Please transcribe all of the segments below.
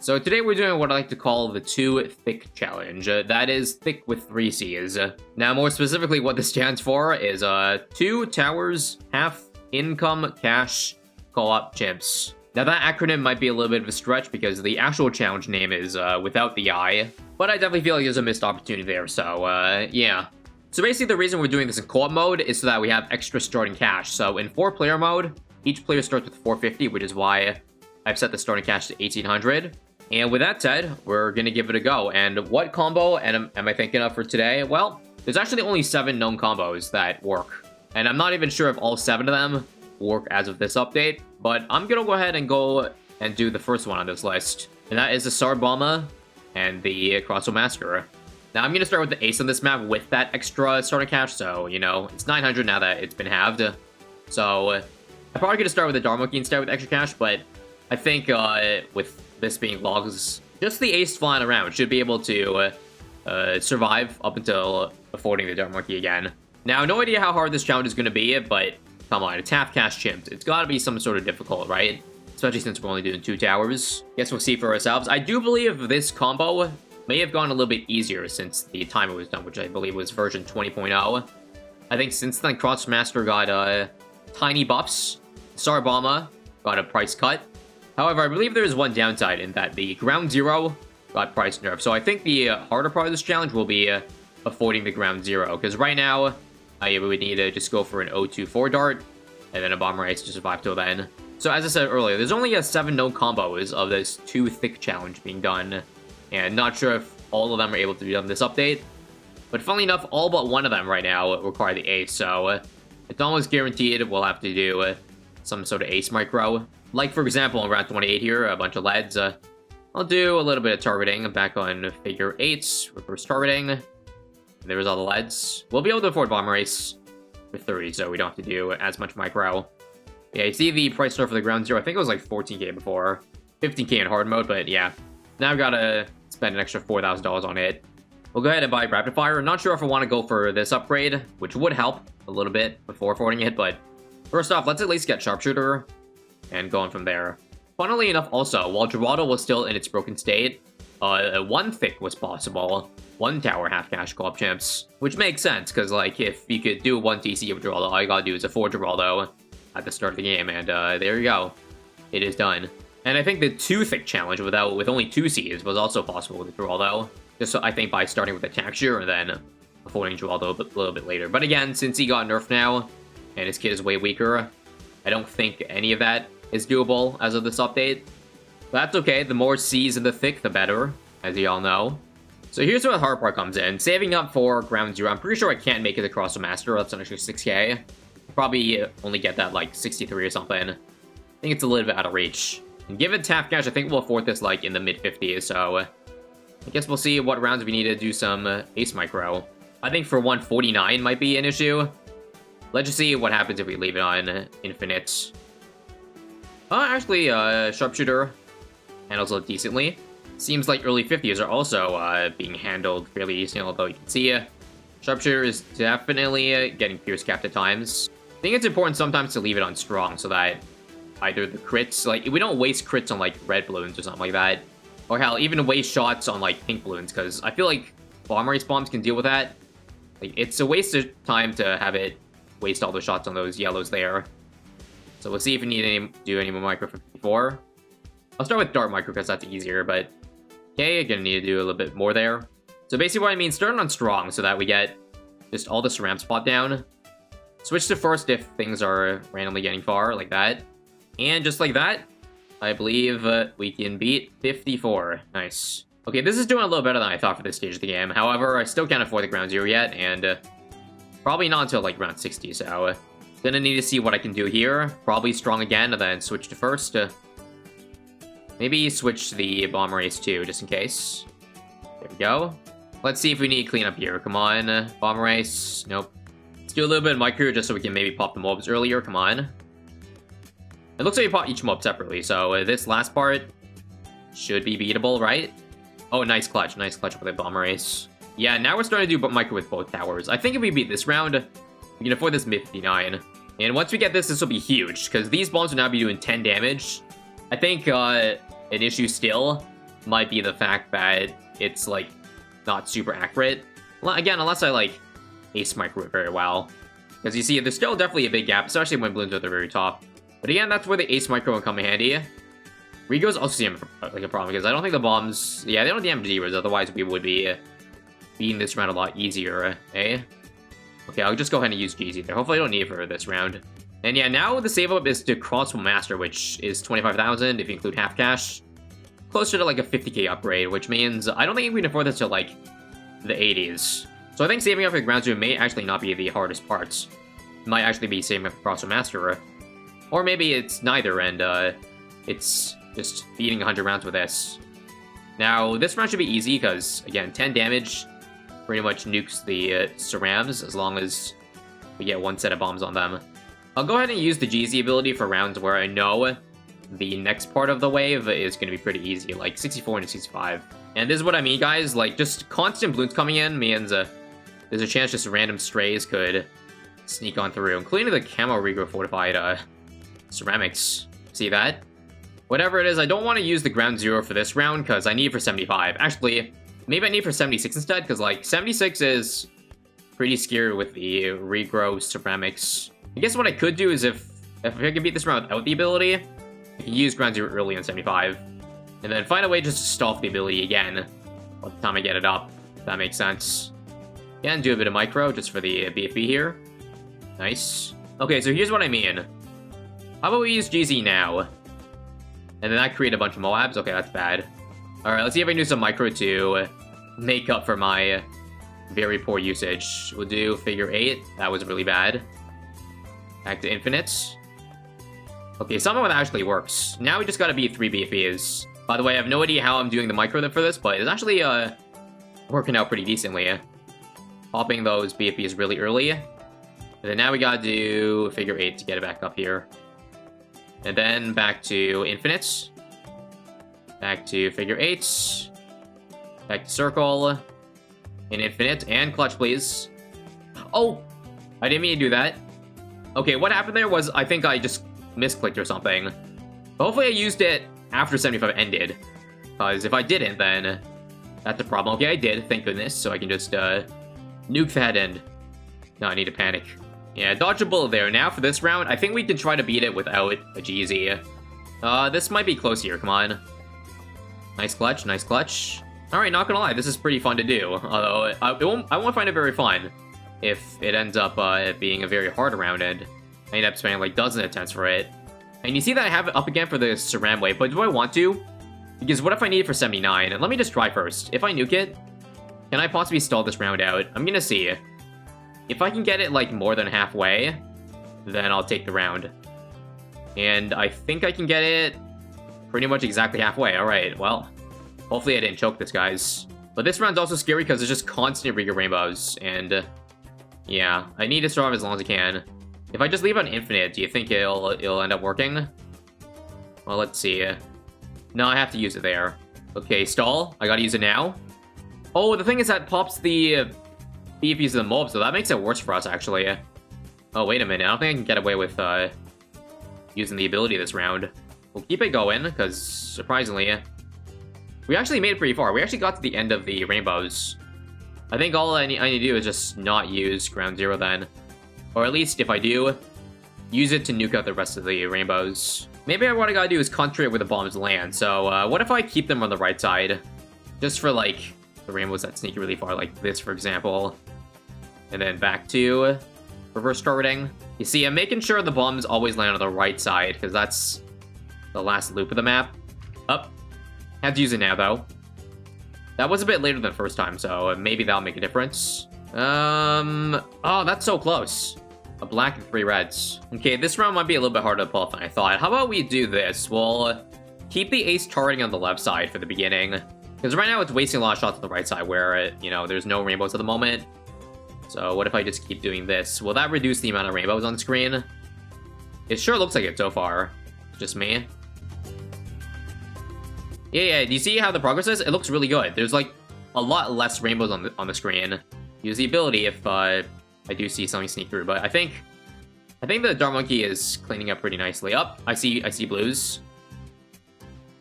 So today we're doing what I like to call the 2 THICCC Challenge. That is thick with 3 C's. Now more specifically what this stands for is 2 towers, half income, cash, co-op chips. Now that acronym might be a little bit of a stretch because the actual challenge name is without the I, but I definitely feel like there's a missed opportunity there, so yeah. So basically the reason we're doing this in co-op mode is so that we have extra starting cash. So in 4-player mode, each player starts with 450, which is why I've set the starting cash to 1800. And with that said, we're gonna give it a go. And what combo am I thinking of for today? Well, there's actually only 7 known combos that work. And I'm not even sure if all 7 of them work as of this update, but I'm gonna go ahead and go and do the first one on this list. And that is the Tsar Bomba and the Crossbow Massacre. Now I'm gonna start with the ace on this map with that extra starter cash, so, you know, it's 900 now that it's been halved. So, I'm probably gonna start with the Dharmonkey instead with extra cash, but I think with this being logs, just the ace flying around should be able to survive up until affording the Dharmonkey again. Now, no idea how hard this challenge is gonna be, but come on, it's half cash chimps. It's gotta be some sort of difficult, right? Especially since we're only doing 2 towers. Guess we'll see for ourselves. I do believe this combo may have gone a little bit easier since the timer was done, which I believe was version 20.0. I think since then, Crossbow Master got tiny buffs. Tsar Bomba got a price cut. However, I believe there is one downside in that the Ground Zero got price nerfed. So I think the harder part of this challenge will be avoiding the Ground Zero. Because right now, we would need to just go for an 024 dart and then a bomber ace to survive till then. So as I said earlier, there's only 7 known combos of this 2 THICCC challenge being done. And not sure if all of them are able to be done this update. But funnily enough, all but one of them right now require the ace. So it's almost guaranteed we'll have to do some sort of ace micro. Like, for example, in round 28 here, a bunch of leads. I'll do a little bit of targeting back on figure 8, reverse targeting. There's all the leads. We'll be able to afford bomber ace with 30, so we don't have to do as much micro. Yeah, you see the price start for the Ground Zero. I think it was like 14k before. 15k in hard mode, but yeah. Now I've got to spend an extra $4,000 on it. We'll go ahead and buy Rapid Fire. Not sure if I want to go for this upgrade, which would help a little bit before affording it, but first off, let's at least get Sharpshooter and going from there. Funnily enough, also, while Geraldo was still in its broken state, 1 THICCC was possible. 1 tower, half cash, co-op champs. Which makes sense, because, like, if you could do 1 TC with Geraldo, all you gotta do is afford Geraldo at the start of the game, and there you go. It is done. And I think the 2 THICCC challenge with only 2 Cs was also possible with Geraldo. Just so I think by starting with Attack Shear and then affording Geraldo a little bit later. But again, since he got nerfed now, and his kid is way weaker, I don't think any of that is doable as of this update. But that's okay, the more C's in the THICCC, the better, as you all know. So here's where the hard part comes in. Saving up for Ground Zero, I'm pretty sure I can't make it across the Master, that's an extra 6k. Probably only get that like 63 or something. I think it's a little bit out of reach. And given half cash, I think we'll afford this like in the mid-50s, so I guess we'll see what rounds we need to do some ace micro. I think for 149 might be an issue. Let's just see what happens if we leave it on infinite. Actually, Sharpshooter handles it decently. Seems like early 50s are also being handled fairly decently, although you can see Sharpshooter is definitely getting pierce capped at times. I think it's important sometimes to leave it on strong so that either the crits, like, we don't waste crits on, like, red balloons or something like that. Or hell, even waste shots on, like, pink balloons, because I feel like bomber ace bombs can deal with that. Like, it's a waste of time to have it waste all the shots on those yellows there. So we'll see if we need to do any more micro for 54. I'll start with dart micro because that's easier, but okay, gonna need to do a little bit more there. So basically what I mean, starting on strong so that we get just all the SRAM spot down. Switch to first if things are randomly getting far, like that. And just like that, I believe we can beat 54. Nice. Okay, this is doing a little better than I thought for this stage of the game. However, I still can't afford the Ground Zero yet, and probably not until like round 60, so gonna need to see what I can do here. Probably strong again, and then switch to first. Maybe switch the bomber ace too, just in case. There we go. Let's see if we need cleanup here. Come on, bomber ace. Nope. Let's do a little bit of micro just so we can maybe pop the mobs earlier. Come on. It looks like we pop each mob separately, so this last part should be beatable, right? Oh, nice clutch with the bomber ace. Yeah, now we're starting to do micro with both towers. I think if we beat this round, we can afford this mid-59. And once we get this, this will be huge, because these bombs will now be doing 10 damage. I think an issue still might be the fact that it's, like, not super accurate. Well, again, unless I, like, ace micro it very well. Because you see, there's still definitely a big gap, especially when Bloons are at the very top. But again, that's where the ace micro will come in handy. Regos also seem like a problem, because I don't think the bombs... Yeah, they don't damage zeros, otherwise we would be beating this round a lot easier, eh? Okay, I'll just go ahead and use GZ there. Hopefully I don't need it for this round. And yeah, now the save up is to Crossbow Master, which is 25,000 if you include half cash. Closer to like a 50k upgrade, which means I don't think we can afford this to like the 80s. So I think saving up for Ground Zero may actually not be the hardest parts. It might actually be saving up for Crossbow Master. Or maybe it's neither, and it's just beating 100 rounds with this. Now, this round should be easy, because, again, 10 damage pretty much nukes the Cerams, as long as we get one set of bombs on them. I'll go ahead and use the GZ ability for rounds where I know the next part of the wave is going to be pretty easy, like 64 into 65. And this is what I mean, guys, like, just constant Bloons coming in means there's a chance just random strays could sneak on through, including the Camo Regrow Fortified Ceramics. See that? Whatever it is, I don't want to use the Ground Zero for this round, because I need it for 75. Actually, maybe I need it for 76 instead, because, like, 76 is pretty scary with the Regrow Ceramics. I guess what I could do is if I can beat this round without the ability, I can use Ground Zero early on 75. And then find a way just to stall the ability again by the time I get it up, if that makes sense. Yeah, and do a bit of micro just for the BFB here. Nice. Okay, so here's what I mean. How about we use GZ now? And then I create a bunch of Moabs. Okay, that's bad. Alright, let's see if I can do some micro to make up for my very poor usage. We'll do figure 8. That was really bad. Back to infinites. Okay, somehow that actually works. Now we just gotta beat 3 BFEs. By the way, I have no idea how I'm doing the micro for this, but it's actually working out pretty decently. Popping those BFEs really early. And then now we gotta do figure 8 to get it back up here. And then back to infinites. Back to figure 8. Back to circle. And infinite. And clutch, please. Oh! I didn't mean to do that. Okay, what happened there was I think I just misclicked or something. But hopefully I used it after 75 ended. Because if I didn't, then that's a problem. Okay, I did, thank goodness. So I can just nuke that and... No, I need to panic. Yeah, dodge a bullet there. Now for this round, I think we can try to beat it without a GZ. This might be close here, come on. Nice clutch, nice clutch. Alright, not gonna lie, this is pretty fun to do. Although, I won't find it very fun if it ends up being a very hard round, and I end up spending like dozens of attempts for it. And you see that I have it up again for the Ceram wave, but do I want to? Because what if I need it for 79? And let me just try first. If I nuke it, can I possibly stall this round out? I'm gonna see. If I can get it, like, more than halfway, then I'll take the round. And I think I can get it pretty much exactly halfway. Alright, well, hopefully I didn't choke this, guys. But this round's also scary because there's just constant Riga Rainbows, and, yeah, I need to survive as long as I can. If I just leave on infinite, do you think it'll end up working? Well, let's see. No, I have to use it there. Okay, stall. I gotta use it now. Oh, the thing is that pops the... BFEs of the mob, so that makes it worse for us, actually. Oh, wait a minute. I don't think I can get away with using the ability this round. We'll keep it going, because, surprisingly, we actually made it pretty far. We actually got to the end of the rainbows. I think all I need to do is just not use Ground Zero then. Or at least, if I do, use it to nuke out the rest of the rainbows. Maybe what I gotta do is concentrate where the bombs land. So, what if I keep them on the right side? Just for, like, the rainbows that sneak really far, like this, for example. And then back to reverse targeting. You see, I'm making sure the bombs always land on the right side, because that's the last loop of the map. Up. Had to use it now, though. That was a bit later than the first time, so maybe that'll make a difference. Oh, that's so close. A black and 3 reds. Okay, this round might be a little bit harder to pull off than I thought. How about we do this? We'll keep the ace targeting on the left side for the beginning. Because right now it's wasting a lot of shots on the right side where, you know, there's no rainbows at the moment. So what if I just keep doing this? Will that reduce the amount of rainbows on screen? It sure looks like it so far. Just me. Yeah, do you see how the progress is? It looks really good. There's like a lot less rainbows on the screen. Use the ability if I do see something sneak through, but I think the Dark Monkey is cleaning up pretty nicely. Up, I see blues.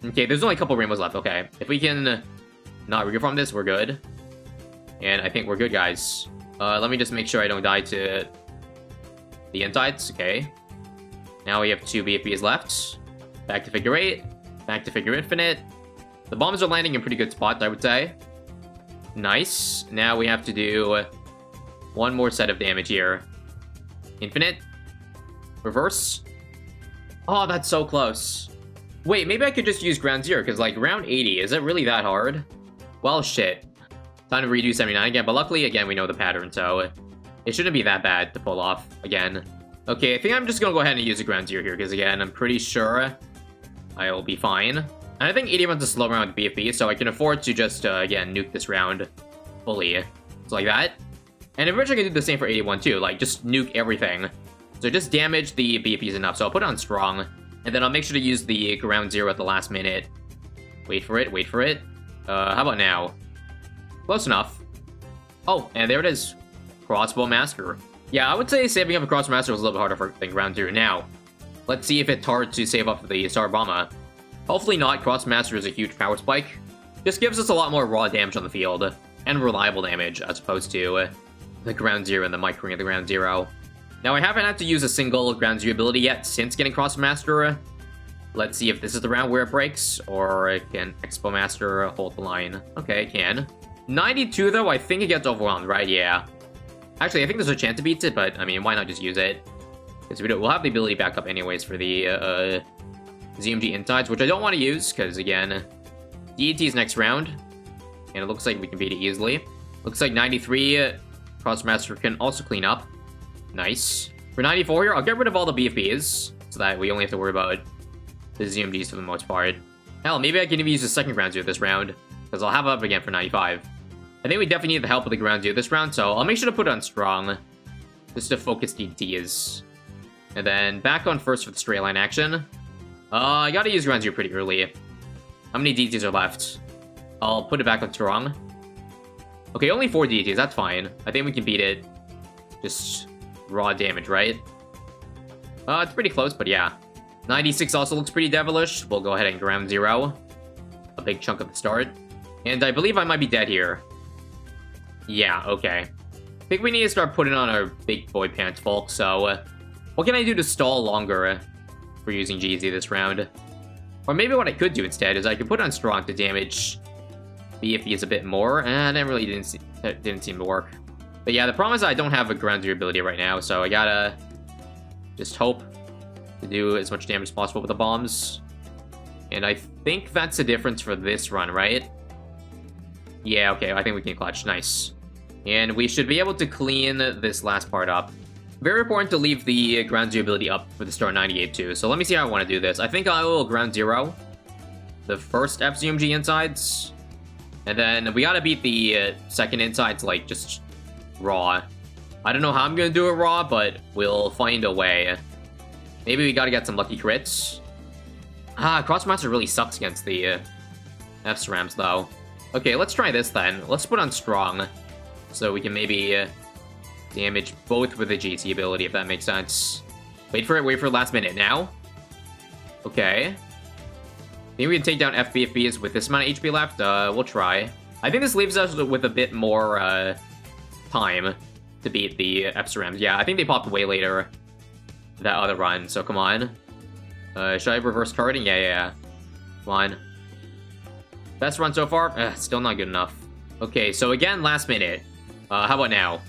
Okay, there's only a couple rainbows left. Okay, if we can not regroup from this, we're good. And I think we're good, guys. Let me just make sure I don't die to the insides. Okay. Now we have 2 BFBs left. Back to figure 8. Back to figure infinite. The bombs are landing in pretty good spots, I would say. Nice. Now we have to do one more set of damage here. Infinite. Reverse. Oh, that's so close. Wait, maybe I could just use ground 0, because, like, round 80, is it really that hard? Well, shit. Time to redo 79 again, but luckily, again, we know the pattern, so it shouldn't be that bad to pull off again. Okay, I think I'm just gonna go ahead and use a ground 0 here, because, again, I'm pretty sure I'll be fine. And I think 80 runs a slow round with BFB, so I can afford to just, again, nuke this round fully. So like that. And eventually I can do the same for 81 too, like, just nuke everything. So just damage the BFBs enough, so I'll put it on strong. And then I'll make sure to use the ground 0 at the last minute. Wait for it, wait for it. How about now? Close enough. Oh, and there it is. Crossbow Master. Yeah, I would say saving up a Crossbow Master was a little bit harder than ground 0. Now, let's see if it's hard to save up the Tsar Bomba. Hopefully not. Crossbow Master is a huge power spike. Just gives us a lot more raw damage on the field. And reliable damage, as opposed to the ground 0 and the microing of the ground 0. Now, I haven't had to use a single ground 0 ability yet since getting Crossbow Master. Let's see if this is the round where it breaks, or can Expo Master hold the line. Okay, it can. 92, though, I think it gets overwhelmed, right? Yeah. Actually, I think there's a chance it beats it, but, I mean, why not just use it? Because we'll have the ability back up anyways for the ZMG Insides, which I don't want to use, because, again, DET is next round, and it looks like we can beat it easily. Looks like 93, Crossbow Master can also clean up. Nice. For 94 here, I'll get rid of all the BFBs, so that we only have to worry about the ZMGs for the most part. Hell, maybe I can even use the second ground 0 this round, because I'll have it up again for 95. I think we definitely need the help of the ground 0 this round, so I'll make sure to put it on strong, just to focus DTs. And then back on first for the straight line action. I gotta use ground 0 pretty early. How many DTs are left? I'll put it back on strong. Okay, only 4 DTs, that's fine. I think we can beat it. Just raw damage, right? It's pretty close, but yeah. 96 also looks pretty devilish. We'll go ahead and ground 0. A big chunk at the start. And I believe I might be dead here. Yeah, okay. I think we need to start putting on our big boy pants, folks. So, what can I do to stall longer for using GZ this round? Or maybe what I could do instead is I could put on strong to damage BFBs a bit more, and it really didn't seem to work. But yeah, the problem is I don't have a ground 0 ability right now, so I gotta just hope to do as much damage as possible with the bombs. And I think that's the difference for this run, right? Yeah, okay, I think we can clutch. Nice. And we should be able to clean this last part up. Very important to leave the ground 0 ability up for the start 98 too. So let me see how I want to do this. I think I will ground 0 the first FZMG insides. And then we gotta beat the second insides, like, just raw. I don't know how I'm gonna do it raw, but we'll find a way. Maybe we gotta get some lucky crits. Crossbow Master really sucks against the F-Cerams, though. Okay, let's try this then. Let's put on strong, so we can maybe damage both with the GC ability, if that makes sense. Wait for it last minute. Now? Okay. Maybe we can take down FBFBs with this amount of HP left. We'll try. I think this leaves us with a bit more time to beat the F-Cerams. Yeah, I think they popped way later that other run, so come on. Should I reverse carding? Yeah. Come on. Best run so far? Still not good enough. Okay, so again, last minute. How about now?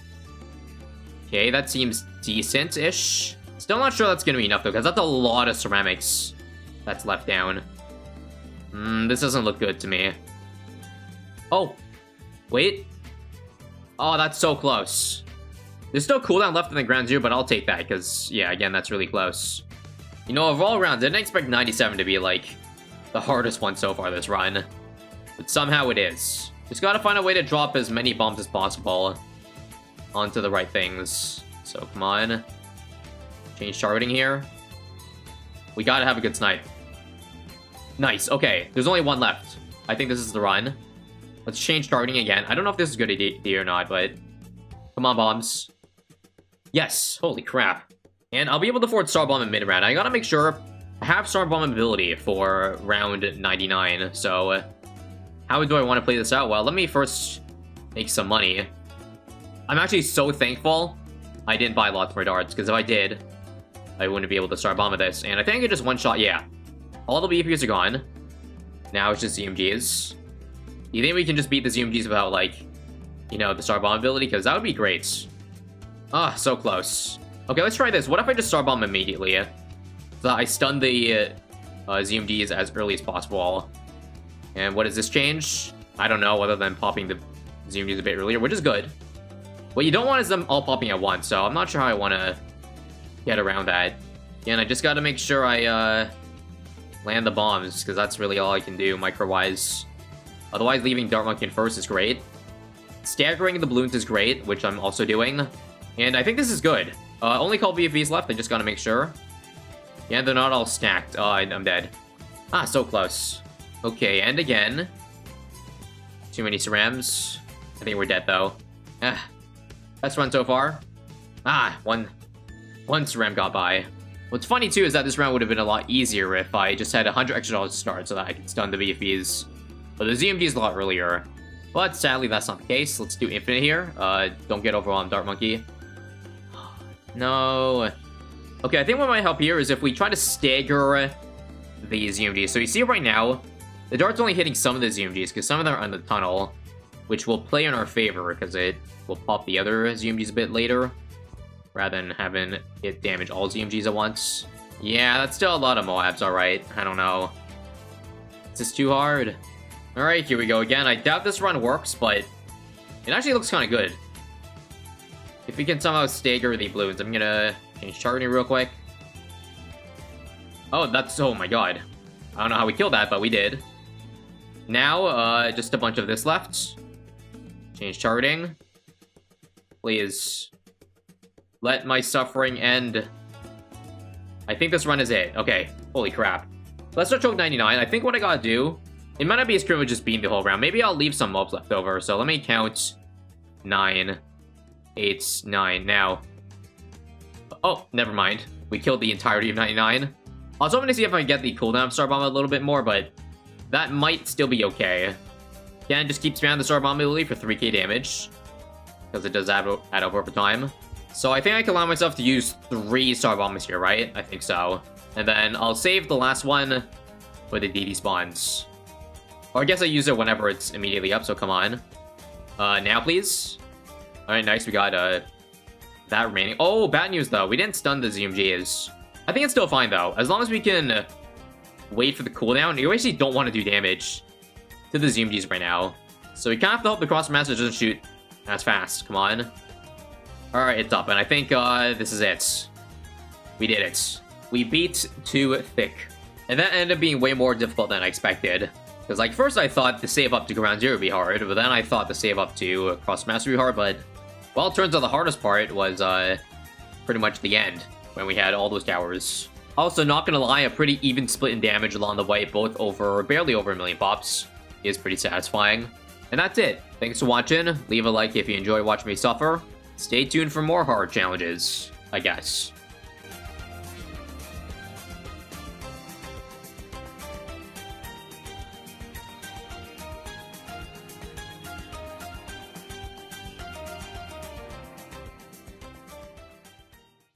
Okay, that seems decent-ish. Still not sure that's gonna be enough, though, because that's a lot of ceramics that's left down. This doesn't look good to me. Oh. Wait. Oh, that's so close. There's still cooldown left in the ground 0, but I'll take that, because, yeah, again, that's really close. You know, of all rounds, I didn't expect 97 to be, like, the hardest one so far this run. But somehow it is. Just gotta find a way to drop as many bombs as possible onto the right things. So, come on. Change targeting here. We gotta have a good snipe. Nice, okay. There's only one left. I think this is the run. Let's change targeting again. I don't know if this is a good idea or not, but... Come on, bombs. Yes! Holy crap. And I'll be able to afford Tsar Bomba in mid-round. I gotta make sure I have Tsar Bomba ability for round 99, so how do I want to play this out? Well, let me first make some money. I'm actually so thankful I didn't buy lots more darts, because if I did, I wouldn't be able to Tsar Bomba this. And I think I could just one-shot, yeah. All the BFUs are gone. Now it's just ZMGs. You think we can just beat the ZMGs without, like, you know, the Tsar Bomba ability? Because that would be great. Ah, so close. Okay, let's try this. What if I just Tsar Bomb immediately? So I stun the ZMGs as early as possible. And what does this change? I don't know, other than popping the ZMGs a bit earlier, which is good. What you don't want is them all popping at once, so I'm not sure how I want to get around that. Again, I just got to make sure I land the bombs, because that's really all I can do micro-wise. Otherwise, leaving Dart Monkey in first is great. Staggering the balloons is great, which I'm also doing. And I think this is good. Only call BFVs left, I just gotta make sure. Yeah, they're not all stacked. Oh, I'm dead. Ah, so close. Okay, and again. Too many cerams. I think we're dead, though. Ah, best run so far. Ah, one ceram got by. What's funny, too, is that this round would have been a lot easier if I just had $100 extra to start so that I could stun the BFVs. But the ZMG is a lot earlier. But sadly, that's not the case. Let's do Infinite here. Don't get overwhelmed, Dart Monkey. No. Okay, I think what might help here is if we try to stagger the ZMGs. So you see right now, the Dart's only hitting some of the ZMGs because some of them are on the tunnel, which will play in our favor because it will pop the other ZMGs a bit later, rather than having it damage all ZMGs at once. Yeah, that's still a lot of Moabs, alright. I don't know. It's just too hard. Alright, here we go again. I doubt this run works, but it actually looks kind of good. If we can somehow stagger the balloons, I'm gonna change targeting real quick. Oh, oh my god. I don't know how we killed that, but we did. Now, just a bunch of this left. Change targeting. Please. Let my suffering end. I think this run is it. Okay, holy crap. Let's start choke 99. I think what I gotta do, it might not be as good with just beating the whole round. Maybe I'll leave some mobs left over. So let me count 9, 8, 9. Now, oh, never mind. We killed the entirety of 99. I was hoping to see if I can get the cooldown of Tsar Bomba a little bit more, but that might still be okay. Again, just keep spamming the Tsar Bomba ability for 3k damage, because it does add up over time. So I think I can allow myself to use 3 Tsar Bombas here, right? I think so. And then I'll save the last one for the DD spawns. Or I guess I use it whenever it's immediately up, so come on. Now, please. Alright, nice. We got that remaining. Oh, bad news, though. We didn't stun the ZMGs. I think it's still fine, though. As long as we can wait for the cooldown. You actually don't want to do damage to the ZMGs right now. So we kind of have to hope the Crossmaster doesn't shoot as fast. Come on. Alright, it's up. And I think this is it. We did it. We beat Too Thick. And that ended up being way more difficult than I expected. Because, like, first I thought the save up to Ground Zero would be hard, but then I thought the save up to Crossmaster would be hard, but, well, it turns out the hardest part was, pretty much the end, when we had all those towers. Also, not gonna lie, a pretty even split in damage along the way, both barely over 1 million pops, is pretty satisfying. And that's it. Thanks for watching. Leave a like if you enjoy watching me suffer. Stay tuned for more hard challenges, I guess.